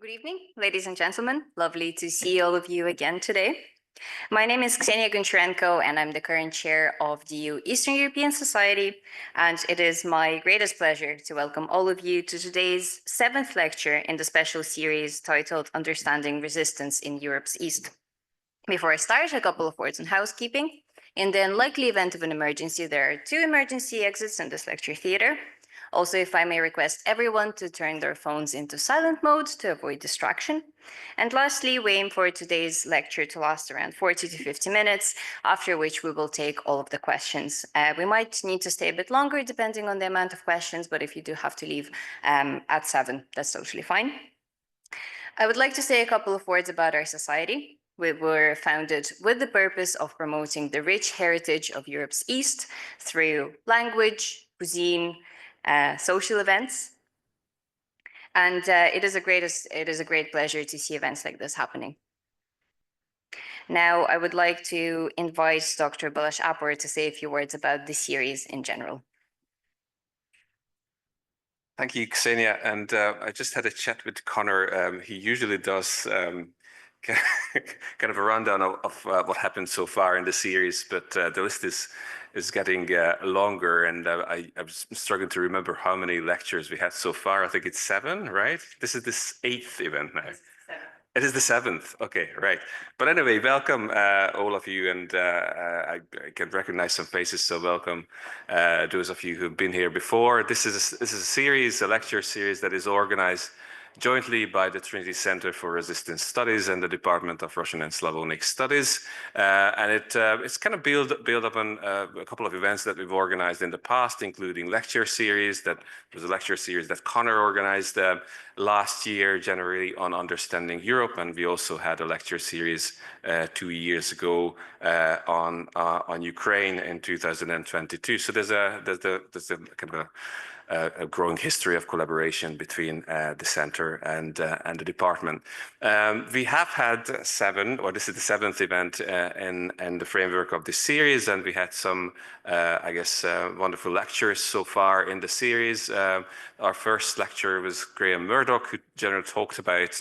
Good evening, ladies and gentlemen. Lovely to see all of you again today. My name is Ksenia Goncharenko, and I'm the current chair of the Eastern European Society, and it is my greatest pleasure to welcome all of you to today's 7th lecture in the special series titled Understanding Resistance in Europe's East. Before I start, a couple of words on housekeeping. In the unlikely event of an emergency, there are 2 emergency exits in this lecture theater. Also, if I may request everyone to turn their phones into silent mode to avoid distraction. And lastly, we aim for today's lecture to last around 40 to 50 minutes, after which we will take all of the questions. We might need to stay a bit longer depending on the amount of questions, but if you do have to leave at 7, that's totally fine. I would like to say a couple of words about our society. We were founded with the purpose of promoting the rich heritage of Europe's East through language, cuisine, social events. And it is a great pleasure to see events like this happening. Now, I would like to invite Dr. Balázs Apor to say a few words about the series in general. Thank you, Ksenia. And I just had a chat with Conor. He usually does kind of a rundown of what happened so far in the series, but the list is getting longer, and I was struggling to remember how many lectures we had so far. I think it's 7, right? This is this 8th event now. It is the 7th. Okay, right. But anyway, welcome all of you, and I can recognize some faces, so welcome those of you who've been here before. This is a lecture series that is organized jointly by the Trinity Center for Resistance Studies and the Department of Russian and Slavonic Studies. And it's kind of built up on a couple of events that we've organized in the past, including lecture series. That was a lecture series that Conor organized last year, January, on understanding Europe. And we also had a lecture series 2 years ago on Ukraine in 2022. So there's a kind of a growing history of collaboration between the center and the department. We have had 7, or this is the 7th event in the framework of this series, and we had some, wonderful lectures so far in the series. Our first lecture was Graham Murdoch, who generally talked about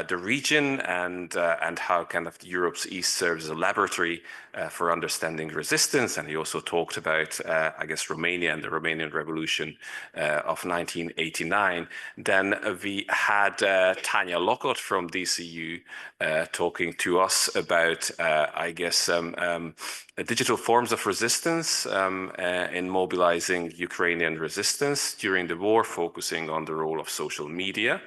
the region and how kind of Europe's East serves as a laboratory for understanding resistance. And he also talked about, Romania and the Romanian Revolution of 1989. Then we had Tanya Lockhart from DCU talking to us about, digital forms of resistance in mobilizing Ukrainian resistance during the war, focusing on the role of social media.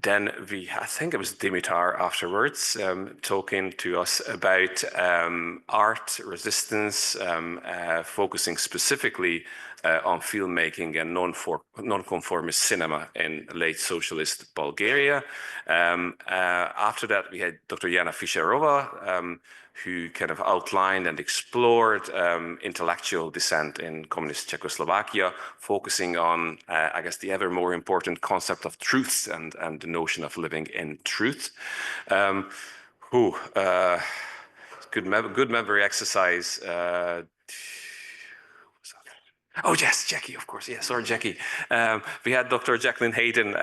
Then I think it was Dimitar afterwards, talking to us about art resistance, focusing specifically on filmmaking and non-conformist cinema in late socialist Bulgaria. After that, we had Dr. Jana Fischerova, who kind of outlined and explored intellectual dissent in communist Czechoslovakia, focusing on, the ever more important concept of truth and the notion of living in truth. Good memory exercise. Oh, yes, Jackie, of course. Yeah, sorry, Jackie. We had Dr. Jacqueline Hayden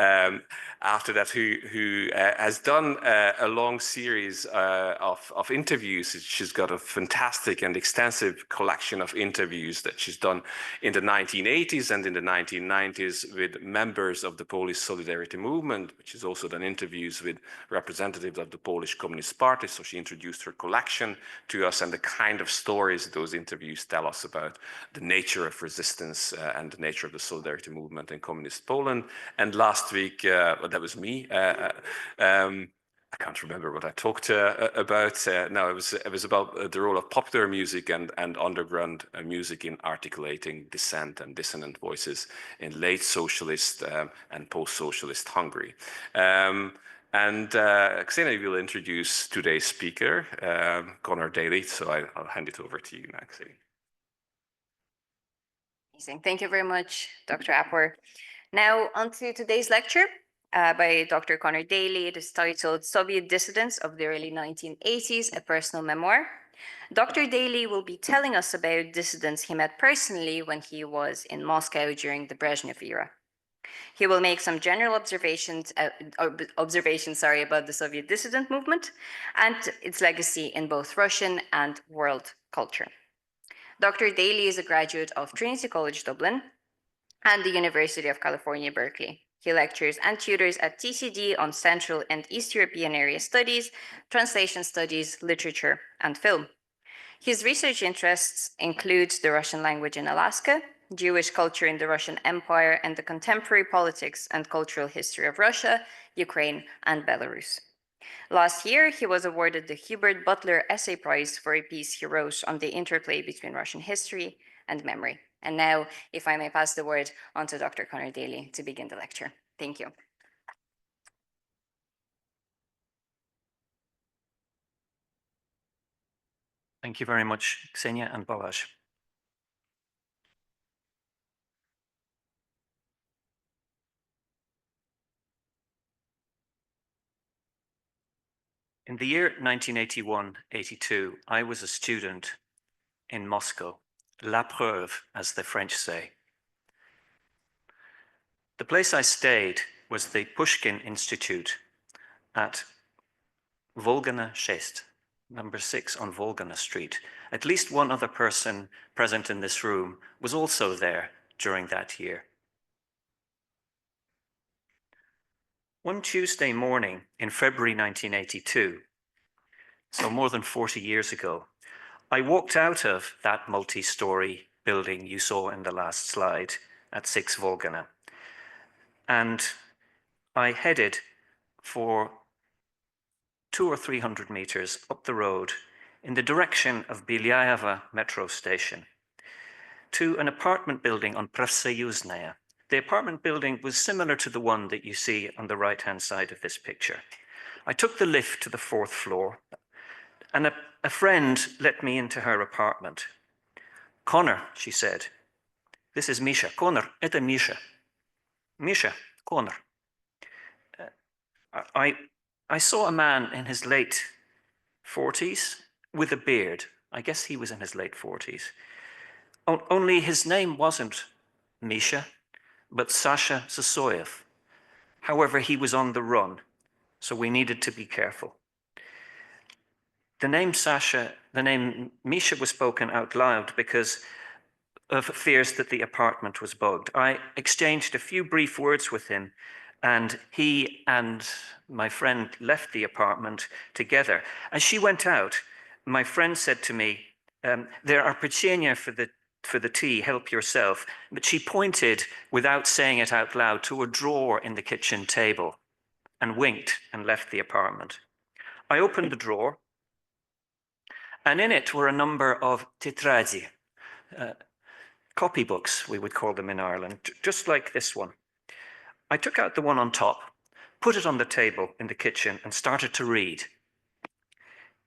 after that, who has done a long series of interviews. She's got a fantastic and extensive collection of interviews that she's done in the 1980s and in the 1990s with members of the Polish Solidarity Movement, which has also done interviews with representatives of the Polish Communist Party. So she introduced her collection to us and the kind of stories those interviews tell us about the nature of resistance and the nature of the Solidarity Movement in communist Poland. And last week, that was me. I can't remember what I talked about. No, it was about the role of popular music and underground music in articulating dissent and dissonant voices in late socialist and post-socialist Hungary. And Ksenia will introduce today's speaker, Conor Daly. So I'll hand it over to you now, Ksenia. Amazing. Thank you very much, Dr. Apor. Now, on to today's lecture by Dr. Conor Daly. It is titled Soviet Dissidents of the Early 1980s, a Personal Memoir. Dr. Daly will be telling us about dissidents he met personally when he was in Moscow during the Brezhnev era. He will make some general observations about the Soviet dissident movement and its legacy in both Russian and world culture. Dr. Daly is a graduate of Trinity College Dublin and the University of California, Berkeley. He lectures and tutors at TCD on Central and East European Area Studies, Translation Studies, Literature, and Film. His research interests include the Russian language in Alaska, Jewish culture in the Russian Empire, and the contemporary politics and cultural history of Russia, Ukraine, and Belarus. Last year, he was awarded the Hubert Butler Essay Prize for a piece he wrote on the interplay between Russian history and memory. And now, if I may pass the word on to Dr. Conor Daly to begin the lecture. Thank you. Thank you very much, Ksenia and Balázs. In the year 1981-82, I was a student in Moscow, La Preuve, as the French say. The place I stayed was the Pushkin Institute at Volgana 6, number 6 on Volgana Street. At least one other person present in this room was also there during that year. One Tuesday morning in February 1982, so more than 40 years ago, I walked out of that multi-story building you saw in the last slide at 6 Volgana, and I headed for 200 or 300 meters up the road in the direction of Belyaeva metro station to an apartment building on Prosoyuzhnaya. The apartment building was similar to the one that you see on the right-hand side of this picture. I took the lift to the 4th floor, and a friend let me into her apartment. "Conor," she said. "This is Misha. Conor, это Misha. Misha, Conor." I saw a man in his late 40s with a beard. I guess he was in his late 40s. Only his name wasn't Misha, but Sasha Sysoev. However, he was on the run, so we needed to be careful. The name Misha was spoken out loud because of fears that the apartment was bugged. I exchanged a few brief words with him, and he and my friend left the apartment together. As she went out, my friend said to me, "There are pechenia for the tea, help yourself." But she pointed, without saying it out loud, to a drawer in the kitchen table and winked and left the apartment. I opened the drawer, and in it were a number of titradzi, copybooks, we would call them in Ireland, just like this one. I took out the one on top, put it on the table in the kitchen, and started to read.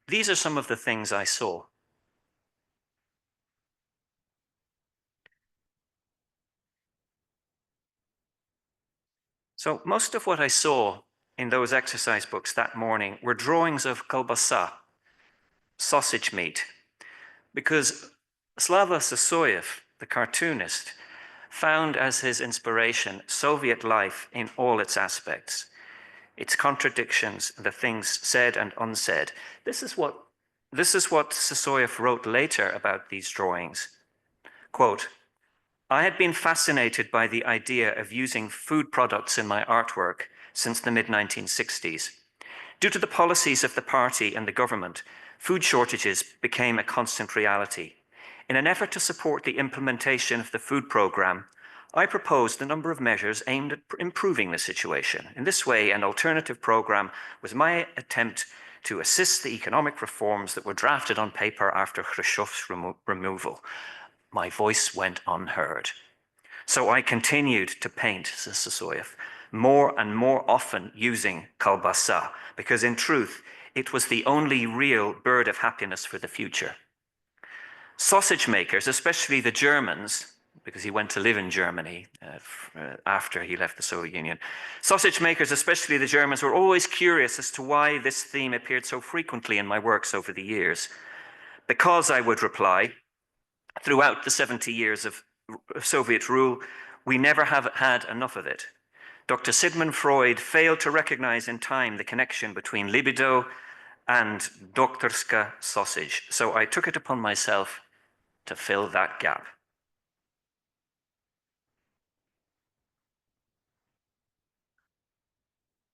These are some of the things I saw. So most of what I saw in those exercise books that morning were drawings of kolbasa, sausage meat, because Slava Sysoev, the cartoonist, found as his inspiration Soviet life in all its aspects, its contradictions, the things said and unsaid. This is what Sysoev wrote later about these drawings. Quote, "I had been fascinated by the idea of using food products in my artwork since the mid-1960s. Due to the policies of the party and the government, food shortages became a constant reality. In an effort to support the implementation of the food program, I proposed a number of measures aimed at improving the situation. In this way, an alternative program was my attempt to assist the economic reforms that were drafted on paper after Khrushchev's removal. My voice went unheard. So I continued to paint," says Sysoev, "more and more often using kolbasa, because in truth, it was the only real bird of happiness for the future. Sausage makers, especially the Germans," because he went to live in Germany after he left the Soviet Union, "sausage makers, especially the Germans, were always curious as to why this theme appeared so frequently in my works over the years. Because, I would reply, throughout the 70 years of Soviet rule, we never have had enough of it. Dr. Sigmund Freud failed to recognize in time the connection between libido and doktorska sausage, so I took it upon myself to fill that gap.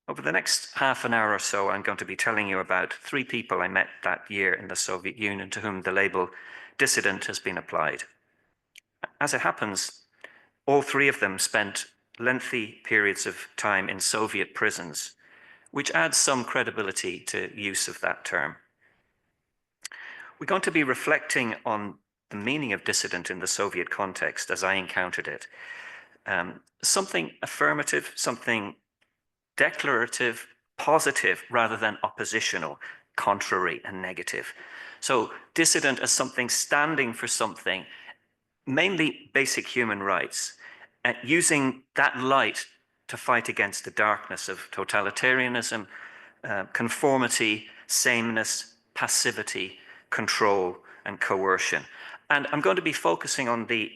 Over the next half an hour or so, I'm going to be telling you about 3 people I met that year in the Soviet Union to whom the label dissident has been applied. As it happens, all 3 of them spent lengthy periods of time in Soviet prisons, which adds some credibility to use of that term. We're going to be reflecting on the meaning of dissident in the Soviet context as I encountered it. Something affirmative, something declarative, positive, rather than oppositional, contrary and negative. So dissident as something standing for something, mainly basic human rights, using that light to fight against the darkness of totalitarianism, conformity, sameness, passivity, control, and coercion. And I'm going to be focusing on the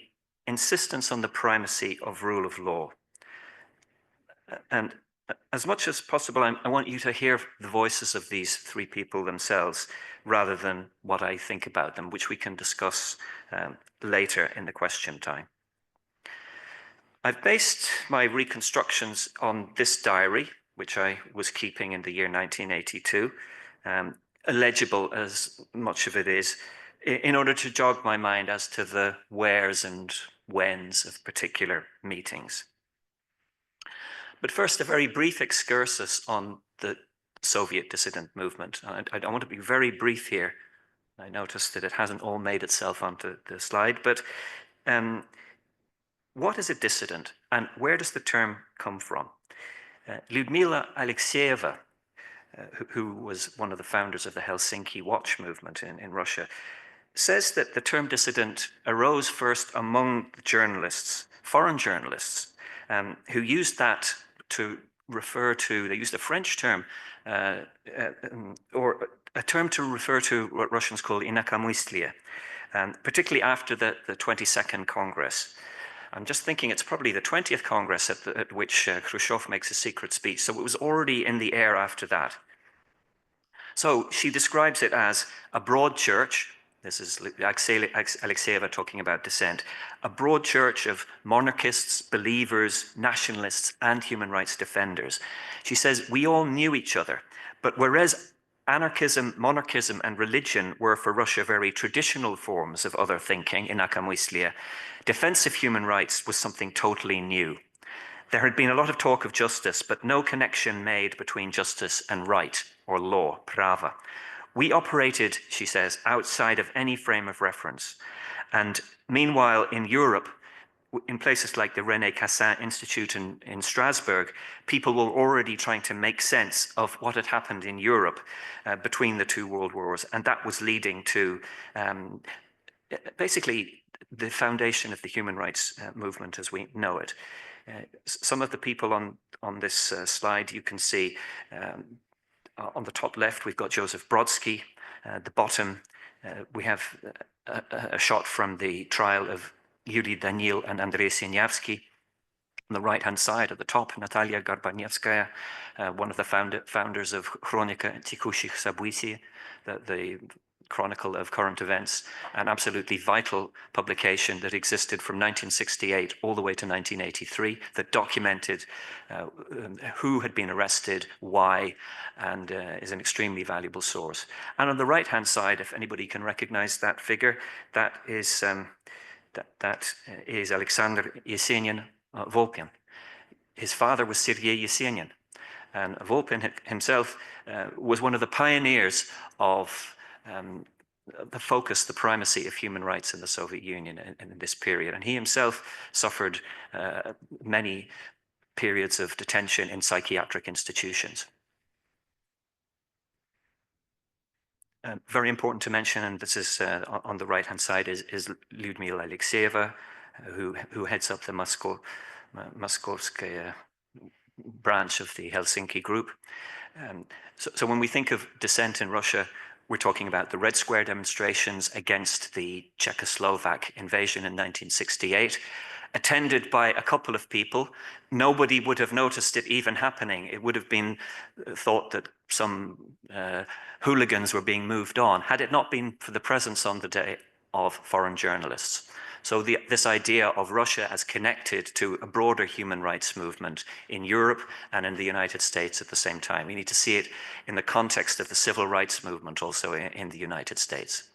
insistence on the primacy of rule of law. And as much as possible, I want you to hear the voices of these 3 people themselves, rather than what I think about them, which we can discuss later in the question time. I've based my reconstructions on this diary, which I was keeping in the year 1982, illegible as much of it is, in order to jog my mind as to the wheres and whens of particular meetings. But first, a very brief excursus on the Soviet dissident movement. I want to be very brief here. I noticed that it hasn't all made itself onto the slide, but what is a dissident and where does the term come from? Lyudmila Alexeyeva, who was one of the founders of the Helsinki Watch movement in Russia, says that the term dissident arose first among journalists, foreign journalists, who used that to refer to, they used a French term, or a term to refer to what Russians call inakamyslia, particularly after the 22nd Congress. I'm just thinking it's probably the 20th Congress at which Khrushchev makes a secret speech, so it was already in the air after that. So she describes it as a broad church. This is Alexeyeva talking about dissent. A broad church of monarchists, believers, nationalists, and human rights defenders. She says, we all knew each other, but whereas anarchism, monarchism, and religion were for Russia very traditional forms of other thinking, inakamyslia, defense of human rights was something totally new. There had been a lot of talk of justice, but no connection made between justice and right, or law, prava. We operated, she says, outside of any frame of reference. And meanwhile, in Europe, in places like the René Cassin Institute in Strasbourg, people were already trying to make sense of what had happened in Europe between the 2 world wars. And that was leading to basically the foundation of the human rights movement as we know it. Some of the people on this slide you can see. On the top left, we've got Joseph Brodsky. The bottom, we have a shot from the trial of Yuri Danil and Andrei Sinyavsky. On the right-hand side at the top, Natalia Gorbanevskaya, one of the founders of Chronika Tekushich Событий, the Chronicle of Current Events, an absolutely vital publication that existed from 1968 all the way to 1983 that documented who had been arrested, why, and is an extremely valuable source. And on the right-hand side, if anybody can recognize that figure, that is Alexander Yesenin Volpin. His father was Sergei Yesenin, and Volpin himself was one of the pioneers of the focus, the primacy of human rights in the Soviet Union in this period. And he himself suffered many periods of detention in psychiatric institutions. Very important to mention, and this is on the right-hand side, is Lyudmila Alexeyeva, who heads up the Moskovskaya branch of the Helsinki group. So when we think of dissent in Russia, we're talking about the Red Square demonstrations against the Czechoslovak invasion in 1968, attended by a couple of people. Nobody would have noticed it even happening. It would have been thought that some hooligans were being moved on, had it not been for the presence on the day of foreign journalists. So this idea of Russia as connected to a broader human rights movement in Europe and in the United States at the same time. We need to see it in the context of the civil rights movement also in the United States.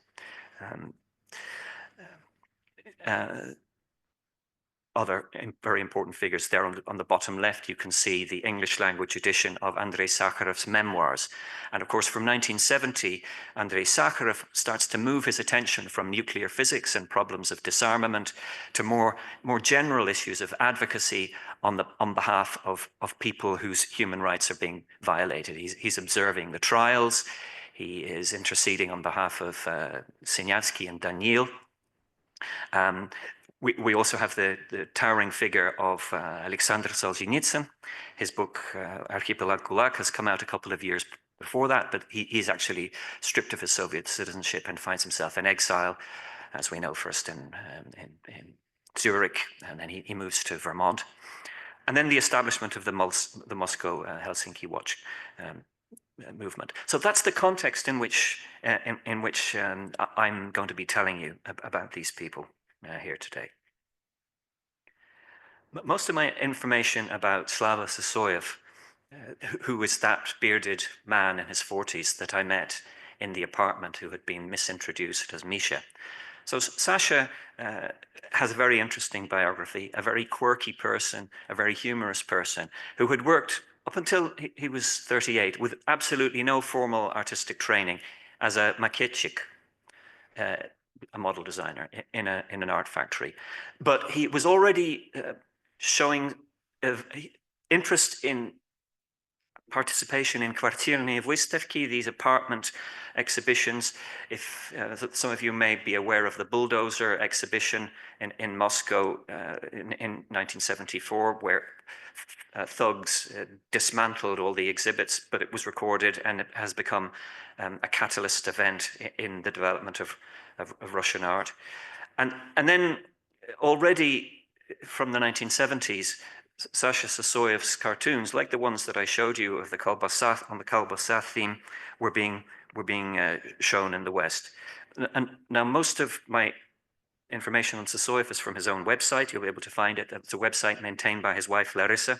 Other very important figures there on the bottom left, you can see the English language edition of Andrei Sakharov's Memoirs. And of course, from 1970, Andrei Sakharov starts to move his attention from nuclear physics and problems of disarmament to more general issues of advocacy on behalf of people whose human rights are being violated. He's observing the trials. He is interceding on behalf of Sinyavsky and Daly. We also have the towering figure of Alexander Solzhenitsyn. His book, Archipelago Gulag, has come out a couple of years before that, but he's actually stripped of his Soviet citizenship and finds himself in exile, as we know, first in Zurich, and then he moves to Vermont. And then the establishment of the Moscow Helsinki Watch movement. So that's the context in which I'm going to be telling you about these people here today. Most of my information about Slava Sysoev, who was that bearded man in his 40s that I met in the apartment who had been misintroduced as Misha. So Sasha has a very interesting biography, a very quirky person, a very humorous person who had worked up until he was 38 with absolutely no formal artistic training as a mathematician, a model designer in an art factory. But he was already showing interest in participation in kvartirные выставки, these apartment exhibitions. If some of you may be aware of the bulldozer exhibition in Moscow in 1974, where thugs dismantled all the exhibits, but it was recorded and it has become a catalyst event in the development of Russian art. And then already from the 1970s, Sasha Sysoev's cartoons, like the ones that I showed you of the Kolbasa, on the Kolbasa theme, were being shown in the West. And now most of my information on Sysoev is from his own website. You'll be able to find it. It's a website maintained by his wife, Larissa.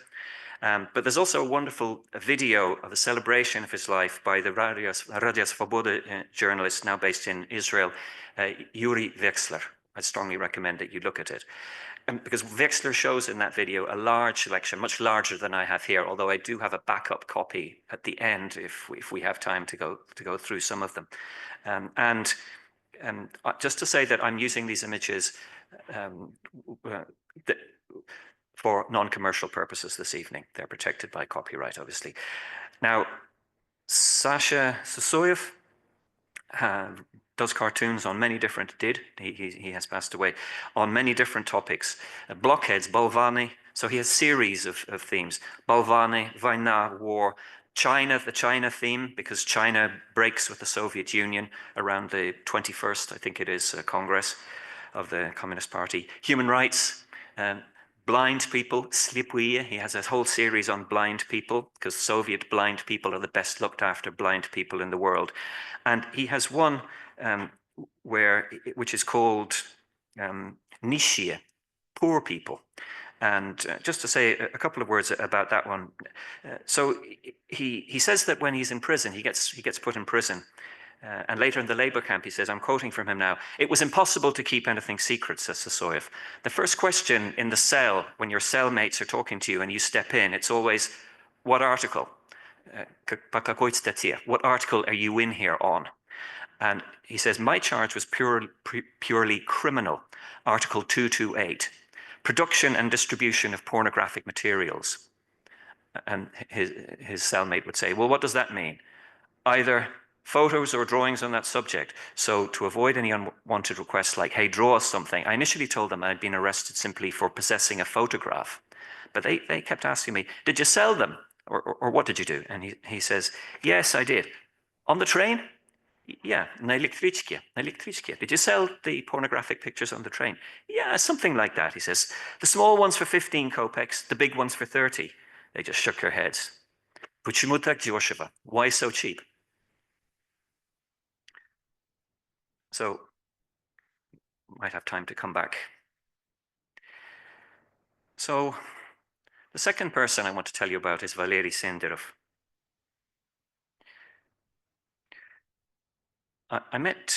But there's also a wonderful video of the celebration of his life by the Radio Svoboda journalist now based in Israel, Yuri Veksler. I strongly recommend that you look at it. Because Veksler shows in that video a large selection, much larger than I have here, although I do have a backup copy at the end if we have time to go through some of them. Just to say that I'm using these images for non-commercial purposes this evening. They're protected by copyright, obviously. Now, Sasha Sysoev does cartoons on many different, he has passed away, on many different topics. Blockheads, Balvani, so he has series of themes. Balvani, Vaina, war, China, the China theme, because China breaks with the Soviet Union around the 21st, I think it is, Congress of the Communist Party. Human rights, blind people, Slipwiye, he has a whole series on blind people, because Soviet blind people are the best looked after blind people in the world. And he has one which is called Nishie, poor people. And just to say a couple of words about that one. So he says that when he's in prison, he gets put in prison. And later in the labor camp, he says, I'm quoting from him now, "It was impossible to keep anything secret," says Sysoev. The first question in the cell, when your cellmates are talking to you and you step in, it's always, what article? What article are you in here on? And he says, my charge was purely criminal, Article 228, production and distribution of pornographic materials. And his cellmate would say, well, what does that mean? Either photos or drawings on that subject. So to avoid any unwanted requests like, hey, draw us something, I initially told them I'd been arrested simply for possessing a photograph. But they kept asking me, did you sell them? Or what did you do? And he says, yes, I did. On the train? Yeah, na elektryczkie. Did you sell the pornographic pictures on the train? Yeah, something like that, he says. The small ones for 15 kopecks, the big ones for 30. They just shook their heads. Почему так дешево? Why so cheap? So, might have time to come back. So, the second person I want to tell you about is Valery Senderov. I met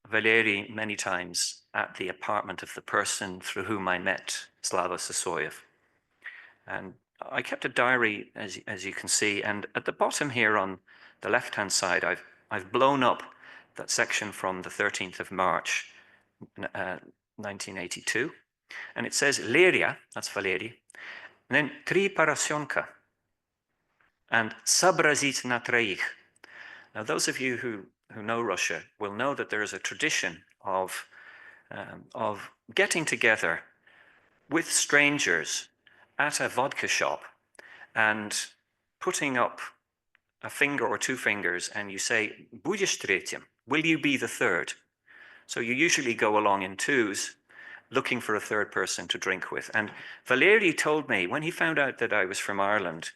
Valery many times at the apartment of the person through whom I met Slava Sysoev. And I kept a diary, as you can see, and at the bottom here on the left-hand side, I've blown up that section from the 13th of March, 1982. And it says Leria, that's Valery, and then Tri Parasionka, and Sabrazit na troich. Now, those of you who know Russia will know that there is a tradition of getting together with strangers at a vodka shop and putting up a finger or two fingers, and you say, "Будешь третьим?" Will you be the third? So you usually go along in twos, looking for a third person to drink with. And Valery told me, when he found out that I was from Ireland,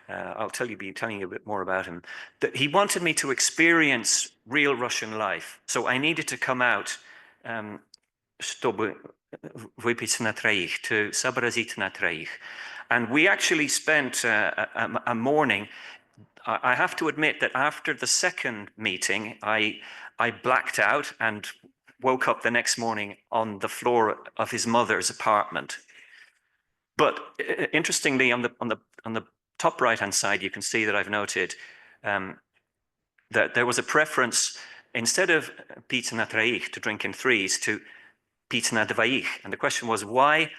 I'll be telling you a bit more about him, that he wanted me to experience real Russian life. So I needed to come out, чтобы выпить на троих, to сообразить на троих. And we actually spent a morning. I have to admit that after the second meeting, I blacked out and woke up the next morning on the floor of his mother's apartment. But interestingly, on the top right-hand side, you can see that I've noted that there was a preference, instead of pít na troich, to drink in threes, to pít na dvoich. And the question was, why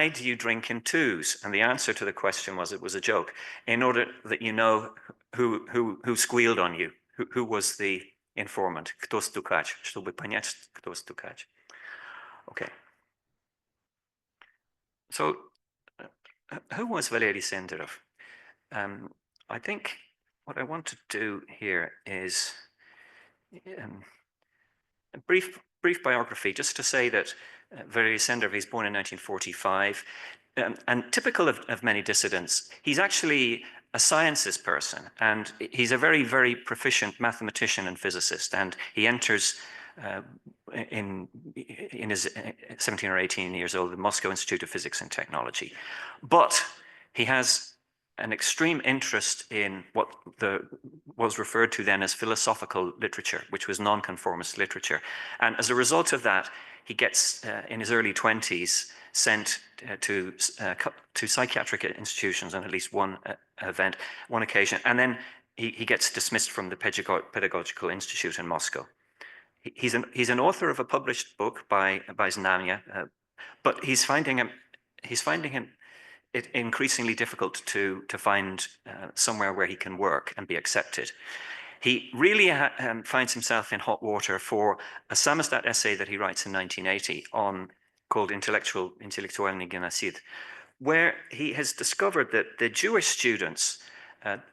do you drink in twos? And the answer to the question was, it was a joke, in order that you know who squealed on you, who was the informant. Кто стукач, чтобы понять, кто стукач. Okay. So, who was Valery Senderov? I think what I want to do here is a brief biography, just to say that Valery Senderov is born in 1945, and typical of many dissidents, he's actually a sciences person, and he's a very, very proficient mathematician and physicist, and he enters in his 17 or 18 years old, the Moscow Institute of Physics and Technology. But he has an extreme interest in what was referred to then as philosophical literature, which was nonconformist literature. And as a result of that, he gets, in his early 20s, sent to psychiatric institutions on at least one occasion. And then he gets dismissed from the Pedagogical Institute in Moscow. He's an author of a published book by Znamya, but he's finding it increasingly difficult to find somewhere where he can work and be accepted. He really finds himself in hot water for a samizdat essay that he writes in 1980 called Intellektualny Genocid, where he has discovered that the Jewish students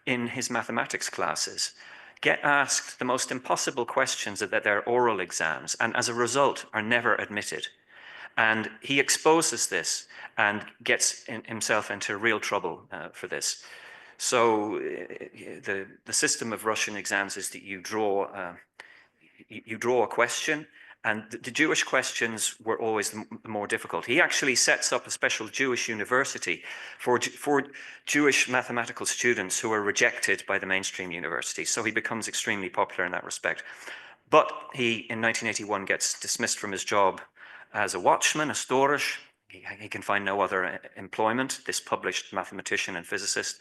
in his mathematics classes get asked the most impossible questions at their oral exams, and as a result are never admitted. And he exposes this and gets himself into real trouble for this. So the system of Russian exams is that you draw a question, and the Jewish questions were always the more difficult. He actually sets up a special Jewish university for Jewish mathematical students who are rejected by the mainstream universities. So he becomes extremely popular in that respect. But he, in 1981, gets dismissed from his job as a watchman, a storage. He can find no other employment, this published mathematician and physicist.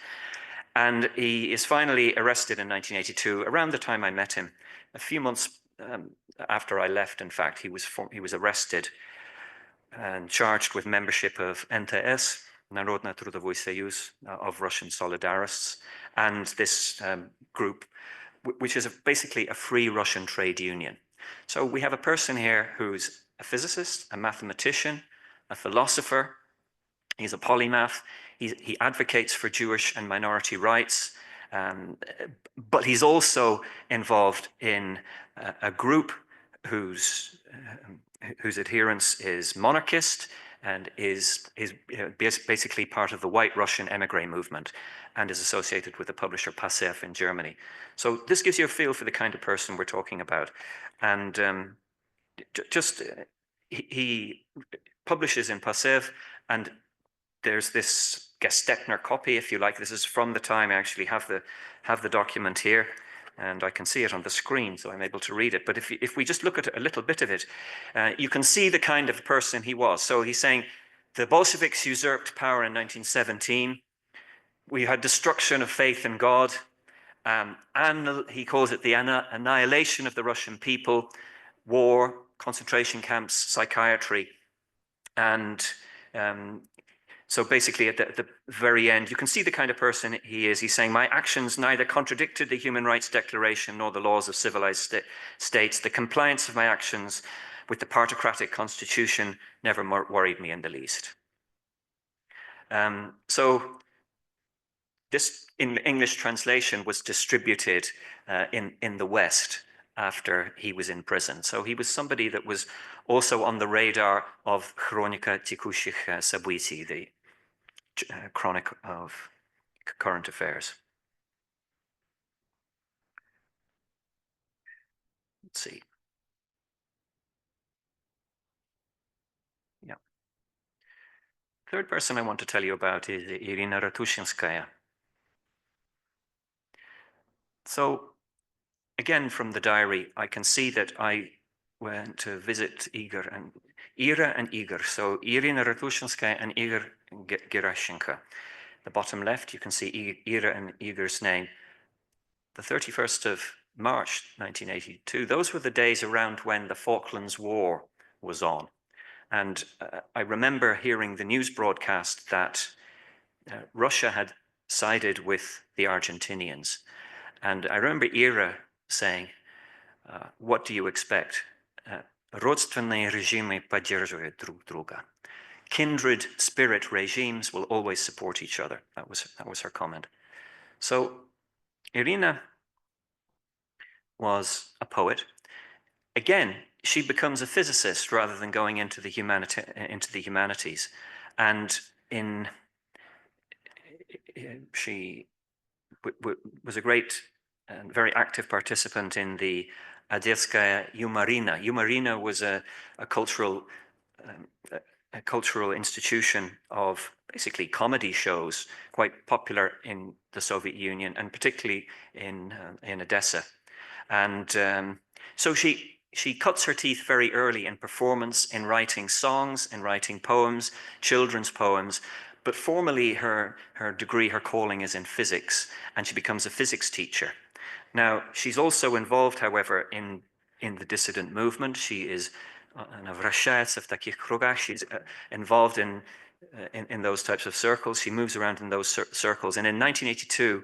And he is finally arrested in 1982, around the time I met him. A few months after I left, in fact, he was arrested and charged with membership of NTS, Народный трудовой союз, of Russian solidarists, and this group, which is basically a free Russian trade union. So we have a person here who's a physicist, a mathematician, a philosopher. He's a polymath. He advocates for Jewish and minority rights, But he's also involved in a group whose adherence is monarchist and is basically part of the White Russian emigre movement and is associated with the publisher Passev in Germany. So this gives you a feel for the kind of person we're talking about. And he publishes in Passev, and there's this Gestetner copy, if you like. This is from the time. I actually have the document here, and I can see it on the screen, so I'm able to read it. But if we just look at a little bit of it, you can see the kind of person he was. So he's saying the Bolsheviks usurped power in 1917. We had destruction of faith in God, and he calls it the annihilation of the Russian people, war, concentration camps, psychiatry, and so basically at the very end, you can see the kind of person he is. He's saying, my actions neither contradicted the Human Rights Declaration nor the laws of civilized states. The compliance of my actions with the partocratic constitution never worried me in the least. So this, in English translation, was distributed in the West after he was in prison. So he was somebody that was also on the radar of Chronika Tekushich Событий, the chronic of current affairs. Let's see. Yeah. Third person I want to tell you about is Irina Ratushinskaya. So again, from the diary, I can see that I went to visit Ira and Igor. So Irina Ratushinskaya and Igor Gerashchenko. The bottom left, you can see Ira and Igor's name. The 31st of March 1982, those were the days around when the Falklands War was on. And I remember hearing the news broadcast that Russia had sided with the Argentinians. And I remember Ira saying, what do you expect? Родственные режимы поддерживают друг друга. Kindred spirit regimes will always support each other. That was her comment. So Irina was a poet. Again, she becomes a physicist rather than going into the humanities. And she was a great and very active participant in the Odesskaya Yumarina. Yumarina was a cultural institution of basically comedy shows, quite popular in the Soviet Union and particularly in Odessa. And so she cuts her teeth very early in performance, in writing songs, in writing poems, children's poems. But formally, her degree, her calling is in physics, and she becomes a physics teacher. Now, she's also involved, however, in the dissident movement. She is she's involved in those types of circles. She moves around in those circles. And in 1982,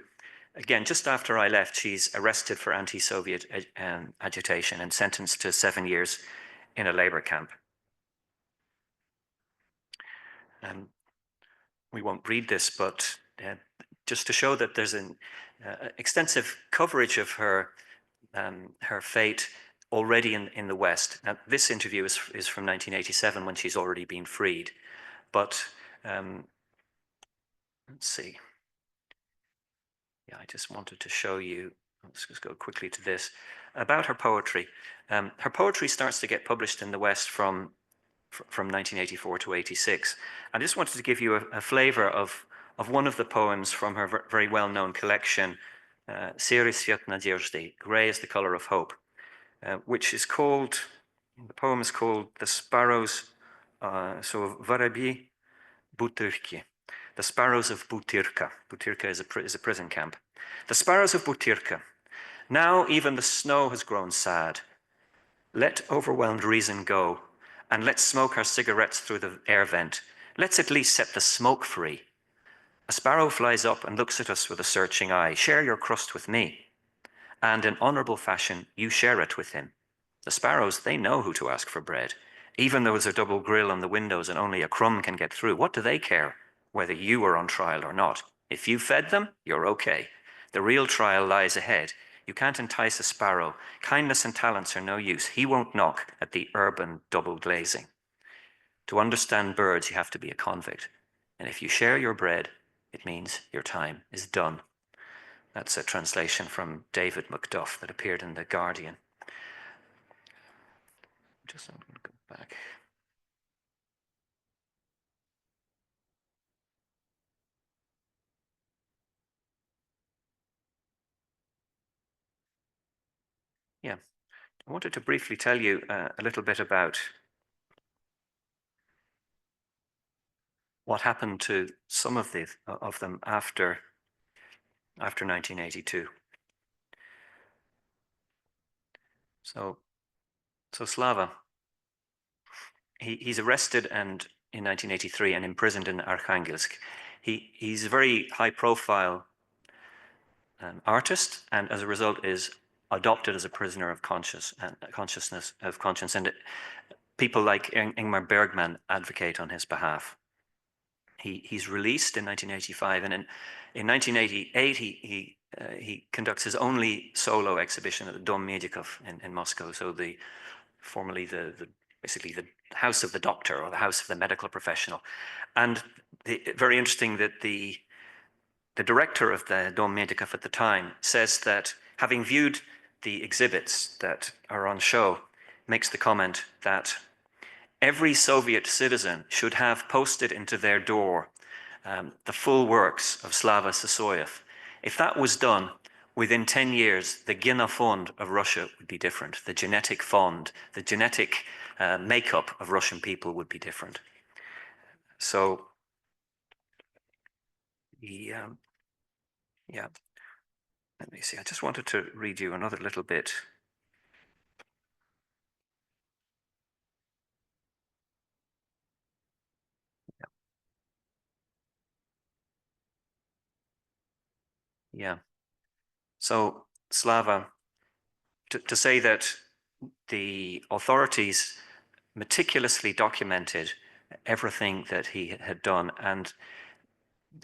again, just after I left, she's arrested for anti-Soviet agitation and sentenced to 7 years in a labor camp. And we won't read this, but just to show that there's an extensive coverage of her fate already in the West. Now, this interview is from 1987 when she's already been freed. But let's see. Yeah, I just wanted to show you, let's just go quickly to this, about her poetry. Her poetry starts to get published in the West from 1984 to 86. I just wanted to give you a flavor of one of the poems from her very well-known collection, Серый цвет надежды, Grey is the color of hope, which is called, the poem is called The Sparrows, so Воробьи Butyrki, The Sparrows of Butyrka. Butyrka is a prison camp. The Sparrows of Butyrka. Now even the snow has grown sad. Let overwhelmed reason go, and let's smoke our cigarettes through the air vent. Let's at least set the smoke free. A sparrow flies up and looks at us with a searching eye. Share your crust with me. And in honorable fashion, you share it with him. The sparrows, they know who to ask for bread. Even though there's a double grill on the windows and only a crumb can get through, what do they care whether you are on trial or not? If you fed them, you're okay. The real trial lies ahead. You can't entice a sparrow. Kindness and talents are no use. He won't knock at the urban double glazing. To understand birds, you have to be a convict. And if you share your bread, it means your time is done. That's a translation from David Macduff that appeared in The Guardian. I'm going to go back. Yeah, I wanted to briefly tell you a little bit about what happened to some of them after 1982. So Slava, he's arrested and in 1983 and imprisoned in Arkhangelsk. He's a very high-profile artist, and as a result is adopted as a prisoner of consciousness of conscience. And people like Ingmar Bergman advocate on his behalf. He's released in 1985, and in 1988 he conducts his only solo exhibition at the Dom Medikov in Moscow. So formerly basically the house of the doctor or the house of the medical professional. And very interesting that the director of the Dom Medikov at the time says that, having viewed the exhibits that are on show, makes the comment that every Soviet citizen should have posted into their door the full works of Slava Sysoev. If that was done, within 10 years, the genofond of Russia would be different. The genetic fond, the genetic makeup of Russian people would be different. So, yeah, let me see. I just wanted to read you another little bit. Yeah. So, Slava, to say that the authorities meticulously documented everything that he had done, and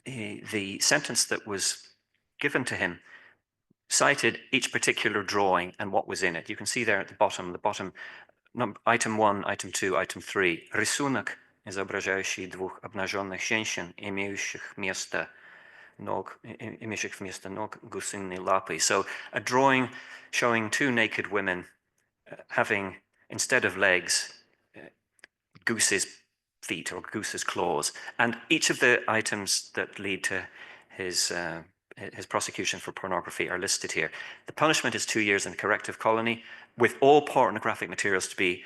the sentence that was given to him cited each particular drawing and what was in it. You can see there at the bottom, item 1, item 2, item 3. Рисунок, изображающий двух обнаженных женщин, имеющих вместо ног гусиные лапы. So a drawing showing two naked women having, instead of legs, goose's feet or goose's claws. And each of the items that lead to his prosecution for pornography are listed here. The punishment is 2 years in corrective colony, with all pornographic materials to be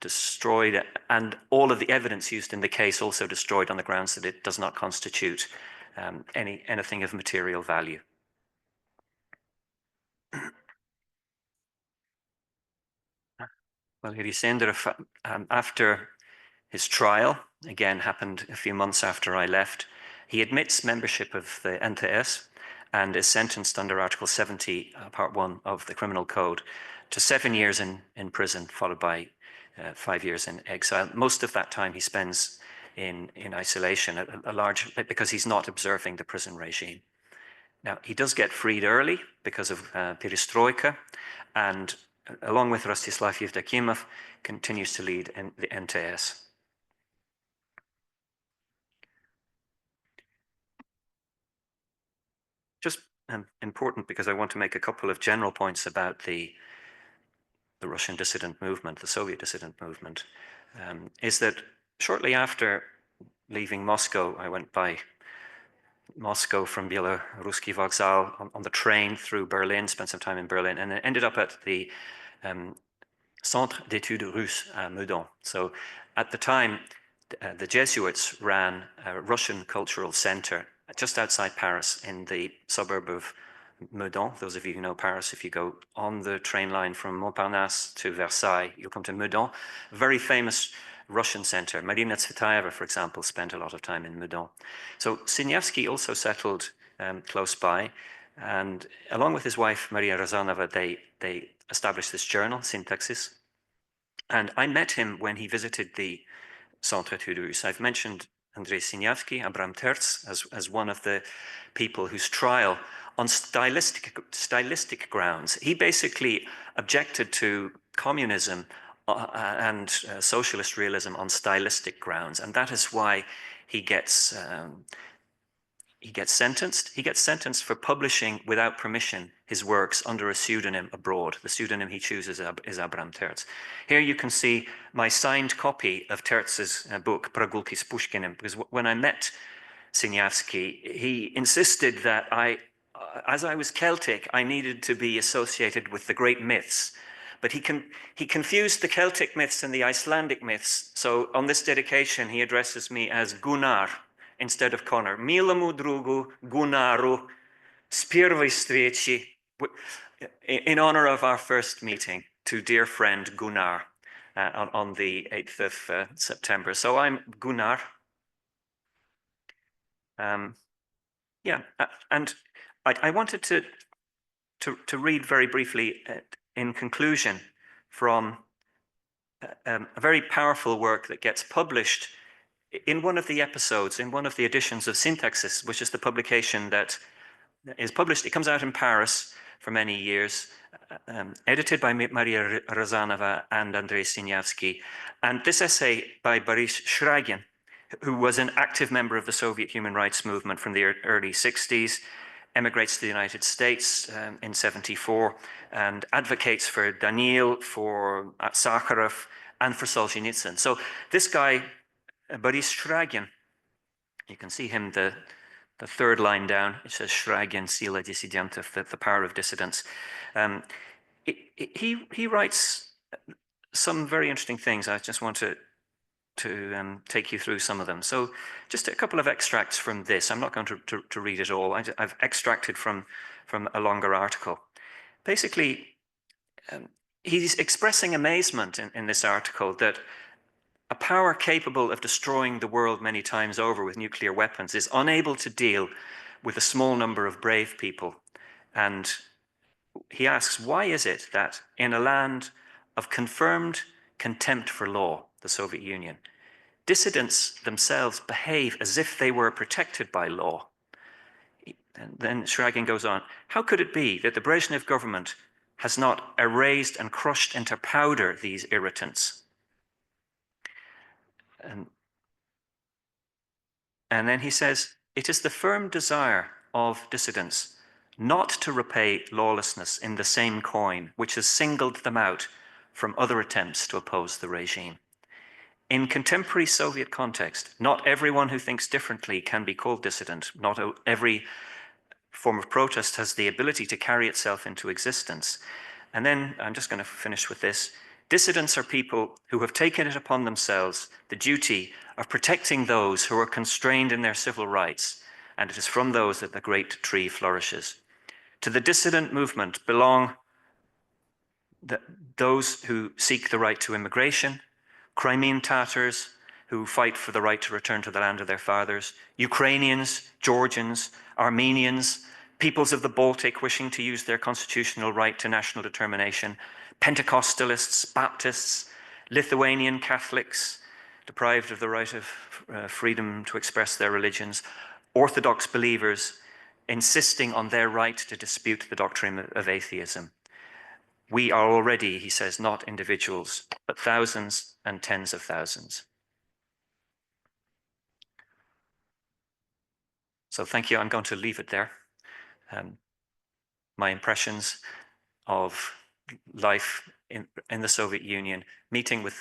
destroyed, and all of the evidence used in the case also destroyed on the grounds that it does not constitute anything of material value. Valery Senderov, after his trial, again happened a few months after I left, he admits membership of the NTS and is sentenced under Article 70, Part 1 of the Criminal Code to 7 years in prison, followed by 5 years in exile. Most of that time he spends in isolation, because he's not observing the prison regime. Now, he does get freed early because of perestroika, and along with Rostislav Yevdokimov, continues to lead in the NTS. Just important, because I want to make a couple of general points about the Russian dissident movement, the Soviet dissident movement, is that shortly after leaving Moscow, I went by Moscow from Belaruski Vokzal on the train through Berlin, spent some time in Berlin, and then ended up at the Centre d'études russes à Meudon. So at the time, the Jesuits ran a Russian cultural center just outside Paris in the suburb of Meudon. Those of you who know Paris, if you go on the train line from Montparnasse to Versailles, you'll come to Meudon, a very famous Russian center. Marina Tsvetaeva, for example, spent a lot of time in Meudon. So Sinyavsky also settled close by, and along with his wife, Maria Rozanova, they established this journal, Syntaxis. And I met him when he visited the Centre d'études russes. I've mentioned Andrei Sinyavsky, Abram Terz, as one of the people whose trial on stylistic grounds. He basically objected to communism and socialist realism on stylistic grounds, and that is why he gets sentenced. He gets sentenced for publishing without permission his works under a pseudonym abroad. The pseudonym he chooses is Abram Terz. Here you can see my signed copy of Terz's book, Прогулки с Пушкиным, because when I met Sinyavsky, he insisted that as I was Celtic, I needed to be associated with the great myths. But he confused the Celtic myths and the Icelandic myths. So on this dedication, he addresses me as Gunnar instead of Conor. Milamu drugu Gunnaru z pierwszej встречи, in honor of our first meeting, to dear friend Gunnar on the 8th of September. So I'm Gunnar. Yeah, and I wanted to read very briefly in conclusion from a very powerful work that gets published in one of the episodes, in one of the editions of Syntaxis, which is the publication that is published. It comes out in Paris for many years, edited by Maria Rozanova and Andrei Sinyavsky. And this essay by Boris Shragin, who was an active member of the Soviet human rights movement from the early 60s, emigrates to the United States in 74 and advocates for Daniil, for Sakharov, and for Solzhenitsyn. So this guy, Boris Shragin, you can see him, the third line down, it says Shragin, Sila Dissidentov, the power of dissidents. He writes some very interesting things. I just want to take you through some of them. So just a couple of extracts from this. I'm not going to read it all. I've extracted from a longer article. Basically, he's expressing amazement in this article that a power capable of destroying the world many times over with nuclear weapons is unable to deal with a small number of brave people. And he asks, why is it that in a land of confirmed contempt for law, the Soviet Union, dissidents themselves behave as if they were protected by law? And then Shragin goes on, how could it be that the Brezhnev government has not erased and crushed into powder these irritants? And then he says, it is the firm desire of dissidents not to repay lawlessness in the same coin which has singled them out from other attempts to oppose the regime. In contemporary Soviet context, not everyone who thinks differently can be called dissident. Not every form of protest has the ability to carry itself into existence. And then I'm just going to finish with this. Dissidents are people who have taken it upon themselves the duty of protecting those who are constrained in their civil rights, and it is from those that the great tree flourishes. To the dissident movement belong those who seek the right to immigration, Crimean Tatars who fight for the right to return to the land of their fathers, Ukrainians, Georgians, Armenians, peoples of the Baltic wishing to use their constitutional right to national determination, Pentecostalists, Baptists, Lithuanian Catholics, deprived of the right of freedom to express their religions, Orthodox believers insisting on their right to dispute the doctrine of atheism. We are already, he says, not individuals, but thousands and tens of thousands. So thank you. I'm going to leave it there. My impressions of life in the Soviet Union, meeting with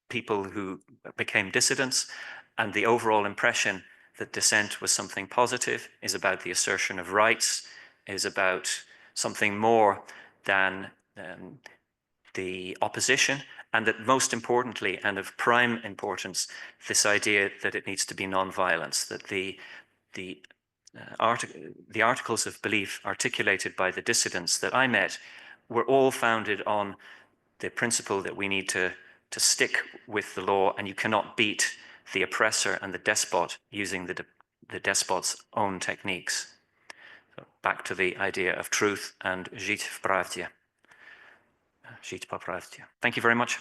people who became dissidents, and the overall impression that dissent was something positive, is about the assertion of rights, is about something more than the opposition, and that most importantly, and of prime importance, this idea that it needs to be non-violence, that the articles of belief articulated by the dissidents that I met were all founded on the principle that we need to stick with the law, and you cannot beat the oppressor and the despot using the despot's own techniques. So back to the idea of truth and жить в правде. Жить по правде. Thank you very much.